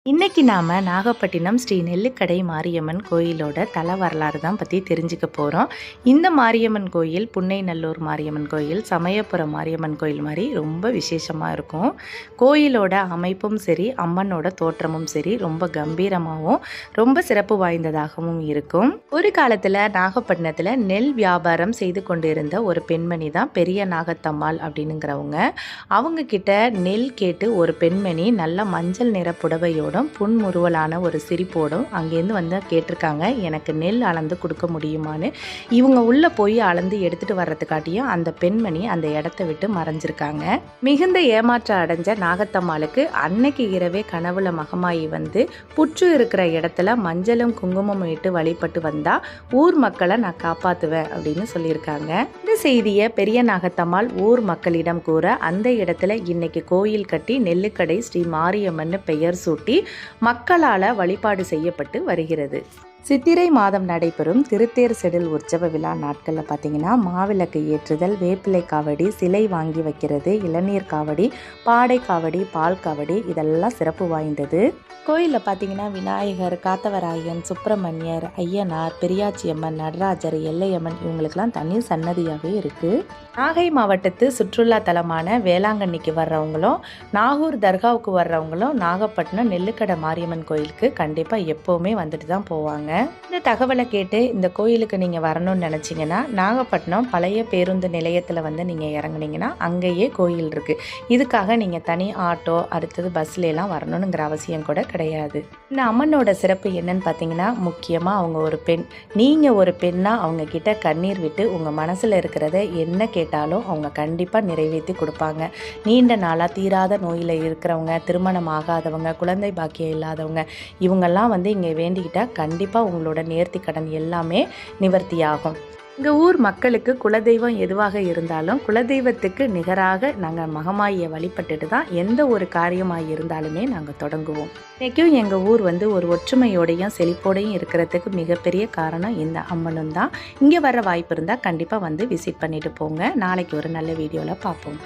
இன்னைக்கு நாம நாகப்பட்டினம் ஸ்ரீ நெல்லுக்கடை மாரியம்மன் கோயிலோட தல வரலாறு தான் பற்றி தெரிஞ்சுக்க போகிறோம். இந்த மாரியம்மன் கோயில் புன்னைநல்லூர் மாரியம்மன் கோயில், சமயபுரம் மாரியம்மன் கோயில் மாதிரி ரொம்ப விசேஷமாக இருக்கும். கோயிலோட அமைப்பும் சரி, அம்மனோட தோற்றமும் சரி ரொம்ப கம்பீரமாகவும் ரொம்ப சிறப்பு வாய்ந்ததாகவும் இருக்கும். ஒரு காலத்தில் நாகப்பட்டினத்தில் நெல் வியாபாரம் செய்து கொண்டிருந்த ஒரு பெண்மணி தான் பெரிய நாகத்தம்மாள் அப்படின்னுங்கிறவங்க. அவங்க கிட்ட நெல் கேட்டு ஒரு பெண்மணி நல்ல மஞ்சள் நிற புடவையோட புன்முறுவலான ஒரு சிரிப்போடும் அங்கேருந்து வந்து கேட்டிருக்காங்க, எனக்கு நெல் அளந்து கொடுக்க முடியுமான்னு. இவங்க உள்ளே போய் அளந்து எடுத்துகிட்டு வர்றதுக்காட்டியும் அந்த பெண்மணி அந்த இடத்த விட்டு மறைஞ்சிருக்காங்க. மிகுந்த ஏமாற்றம் அடைஞ்ச நாகத்தம்மாளுக்கு அன்னைக்கு இரவே கனவுல மகமாயி வந்து புற்று இருக்கிற இடத்துல மஞ்சளும் குங்குமம் இட்டு வழிபட்டு வந்தா ஊர் மக்களை நான் காப்பாற்றுவேன் அப்படின்னு சொல்லியிருக்காங்க. இந்த செய்தியை பெரிய நாகத்தம்மாள் ஊர் மக்களிடம் கூற அந்த இடத்துல இன்னைக்கு கோயில் கட்டி நெல்லுக்கடை ஸ்ரீ மாரியம்மன் பெயர் சூட்டி மக்களால் வழிபாடு செய்யப்பட்டு வருகிறது. சித்திரை மாதம் நடைபெறும் திருத்தேர் செடில் உற்சவ விழா நாட்களில் பார்த்தீங்கன்னா மாவிளக்கு ஏற்றுதல், வேப்பிலை காவடி, சிலை வாங்கி வைக்கிறது, இளநீர் காவடி, பாடை காவடி, பால் காவடி இதெல்லாம் சிறப்பு வாய்ந்தது. கோயிலில் பார்த்தீங்கன்னா விநாயகர், காத்தவராயன், சுப்பிரமணியர், ஐயனார், பெரியாச்சியம்மன், நடராஜர், எல்லையம்மன் இவங்களுக்கெல்லாம் தனி சன்னதியாகவே இருக்குது. நாகை மாவட்டத்து சுற்றுலா தலமான வேளாங்கண்ணிக்கு வர்றவங்களும் நாகூர் தர்காவுக்கு வர்றவங்களும் நாகப்பட்டினம் நெல்லுக்கடை மாரியம்மன் கோயிலுக்கு கண்டிப்பாக எப்போவுமே வந்துட்டு தான் போவாங்க. இந்த தகவலை கேட்டு இந்த கோயிலுக்கு நீங்கள் வரணும்னு நினச்சிங்கன்னா நாகப்பட்டினம் பழைய பேருந்து நிலையத்தில் வந்து நீங்கள் இறங்குனீங்கன்னா அங்கேயே கோயில் இருக்குது. இதுக்காக நீங்கள் தனி ஆட்டோ அடுத்தது பஸ்லாம் வரணுங்கிற அவசியம் கூட கிடையாது. இந்த அம்மனோட சிறப்பு என்னன்னு பார்த்தீங்கன்னா, முக்கியமாக அவங்க ஒரு பெண். நீங்கள் ஒரு பெண்ணாக அவங்க கிட்ட கண்ணீர் விட்டு உங்கள் மனசில் இருக்கிறத என்ன கேட்டாலும் அவங்க கண்டிப்பாக நிறைவேற்றி கொடுப்பாங்க. நீண்ட நாளாக தீராத நோயில் இருக்கிறவங்க, திருமணம் ஆகாதவங்க, குழந்தை பாக்கியம் இல்லாதவங்க இவங்கெல்லாம் வந்து இங்கே வேண்டிக்கிட்டால் கண்டிப்பாக உங்களோட நேர்த்தி கடன் எல்லாமே நிவர்த்தியாகும். எங்கள் ஊர் மக்களுக்கு குலதெய்வம் எதுவாக இருந்தாலும் குலதெய்வத்துக்கு நிகராக நாங்கள் மகமாயை வழிபட்டுட்டு தான் எந்த ஒரு காரியமாக இருந்தாலுமே நாங்கள் தொடங்குவோம். இன்றைக்கும் எங்கள் ஊர் வந்து ஒரு ஒற்றுமையோடையும் செழிப்போடையும் இருக்கிறதுக்கு மிகப்பெரிய காரணம் இந்த அம்மனும் தான். இங்கே வர வாய்ப்பு இருந்தால் கண்டிப்பாக வந்து விசிட் பண்ணிட்டு போங்க. நாளைக்கு ஒரு நல்ல வீடியோவில் பார்ப்போம்.